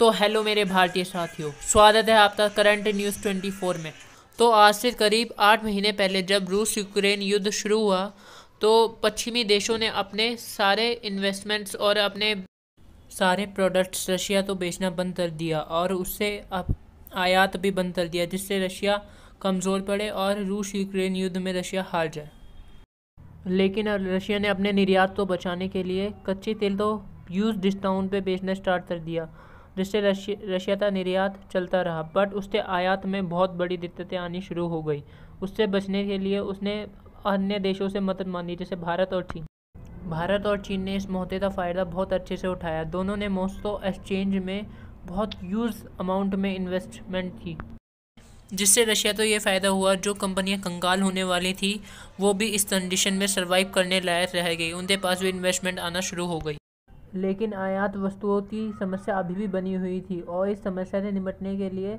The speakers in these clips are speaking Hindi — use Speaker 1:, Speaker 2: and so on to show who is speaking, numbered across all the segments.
Speaker 1: तो हेलो मेरे भारतीय साथियों, स्वागत है आपका करंट न्यूज़ 24 में। तो आज से करीब 8 महीने पहले जब रूस यूक्रेन युद्ध शुरू हुआ तो पश्चिमी देशों ने अपने सारे इन्वेस्टमेंट्स और अपने सारे प्रोडक्ट्स रशिया तो बेचना बंद कर दिया और उससे अब आयात भी बंद कर दिया, जिससे रशिया कमज़ोर पड़े और रूस यूक्रेन युद्ध में रशिया हार जाए। लेकिन रशिया ने अपने निर्यात को बचाने के लिए कच्चे तेल तो यूज डिस्काउंट पे बेचना स्टार्ट कर दिया, जिससे रशिया का निर्यात चलता रहा। बट उसके आयात में बहुत बड़ी दिक्कतें आनी शुरू हो गई। उससे बचने के लिए उसने अन्य देशों से मदद मांगी, जैसे भारत और चीन ने इस मौके का फ़ायदा बहुत अच्छे से उठाया। दोनों ने मॉस्को एक्सचेंज में बहुत ह्यूज अमाउंट में इन्वेस्टमेंट की, जिससे रशिया तो ये फ़ायदा हुआ जो कंपनियां कंगाल होने वाली थी वो भी इस कंडीशन में सरवाइव करने लायक रह गई, उनके पास भी इन्वेस्टमेंट आना शुरू हो गई। लेकिन आयात वस्तुओं की समस्या अभी भी बनी हुई थी और इस समस्या से निपटने के लिए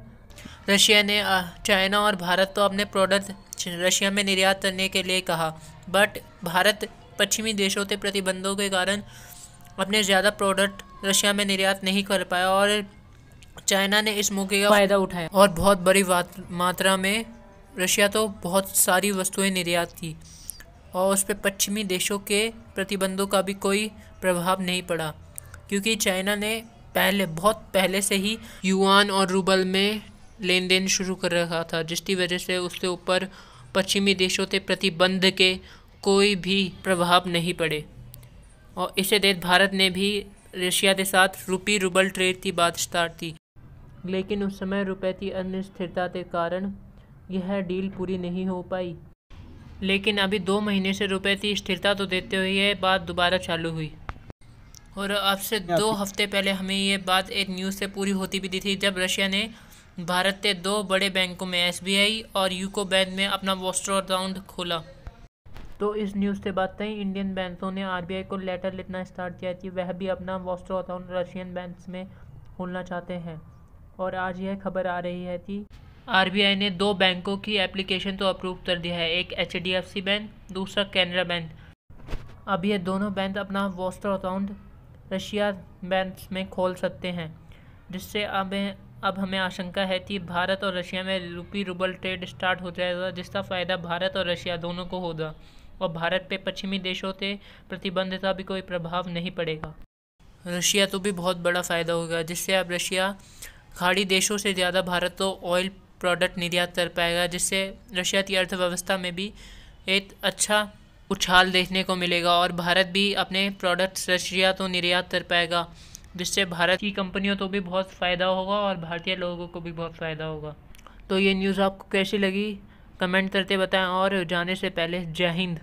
Speaker 1: रशिया ने चाइना और भारत तो अपने प्रोडक्ट रशिया में निर्यात करने के लिए कहा। बट भारत पश्चिमी देशों के प्रतिबंधों के कारण अपने ज़्यादा प्रोडक्ट रशिया में निर्यात नहीं कर पाया और चाइना ने इस मौके का फ़ायदा उठाया और बहुत बड़ी मात्रा में रशिया तो बहुत सारी वस्तुएं निर्यात की और उस पर पश्चिमी देशों के प्रतिबंधों का भी कोई प्रभाव नहीं पड़ा, क्योंकि चाइना ने बहुत पहले से ही युआन और रूबल में लेन देन शुरू कर रखा था, जिसकी वजह से उसके ऊपर पश्चिमी देशों के प्रतिबंध के कोई भी प्रभाव नहीं पड़े। और इसे देख भारत ने भी रशिया के साथ रूपी रूबल ट्रेड की बात स्टार्ट की, लेकिन उस समय रुपये की अनिश्चितता के कारण यह डील पूरी नहीं हो पाई। लेकिन अभी 2 महीने से रुपये की स्थिरता तो देते हुए यह बात दोबारा चालू हुई। और अब से 2 हफ्ते पहले हमें ये बात एक न्यूज़ से पूरी होती भी दी थी, जब रशिया ने भारत के 2 बड़े बैंकों में SBI और यूको बैंक में अपना वॉस्ट्रो अकाउंट खोला। तो इस न्यूज़ के बाद कई इंडियन बैंकों ने RBI को लेटर लिखना स्टार्ट किया कि वह भी अपना वॉस्ट्रो अकाउंट रशियन बैंक्स में खोलना चाहते हैं। और आज यह खबर आ रही है कि RBI ने 2 बैंकों की एप्लीकेशन तो अप्रूव कर दिया है, एक HDFC बैंक, दूसरा कैनरा बैंक। अब ये दोनों बैंक अपना वॉस्ट्रो अकाउंट रशिया बैंक्स में खोल सकते हैं, जिससे अब हमें आशंका है कि भारत और रशिया में रूपी रूबल ट्रेड स्टार्ट हो जाएगा, जिसका फ़ायदा भारत और रशिया दोनों को होगा और भारत पे पश्चिमी देशों के प्रतिबंध का भी कोई प्रभाव नहीं पड़ेगा। रशिया तो भी बहुत बड़ा फ़ायदा होगा, जिससे अब रशिया खाड़ी देशों से ज़्यादा भारत तो ऑयल प्रोडक्ट निर्यात कर पाएगा, जिससे रशिया की अर्थव्यवस्था में भी एक अच्छा उछाल देखने को मिलेगा और भारत भी अपने प्रोडक्ट्स रशिया तो निर्यात कर पाएगा, जिससे भारत की कंपनियों को भी बहुत फ़ायदा होगा और भारतीय लोगों को भी बहुत फ़ायदा होगा। तो ये न्यूज़ आपको कैसी लगी कमेंट करके बताएं और जाने से पहले जय हिंद।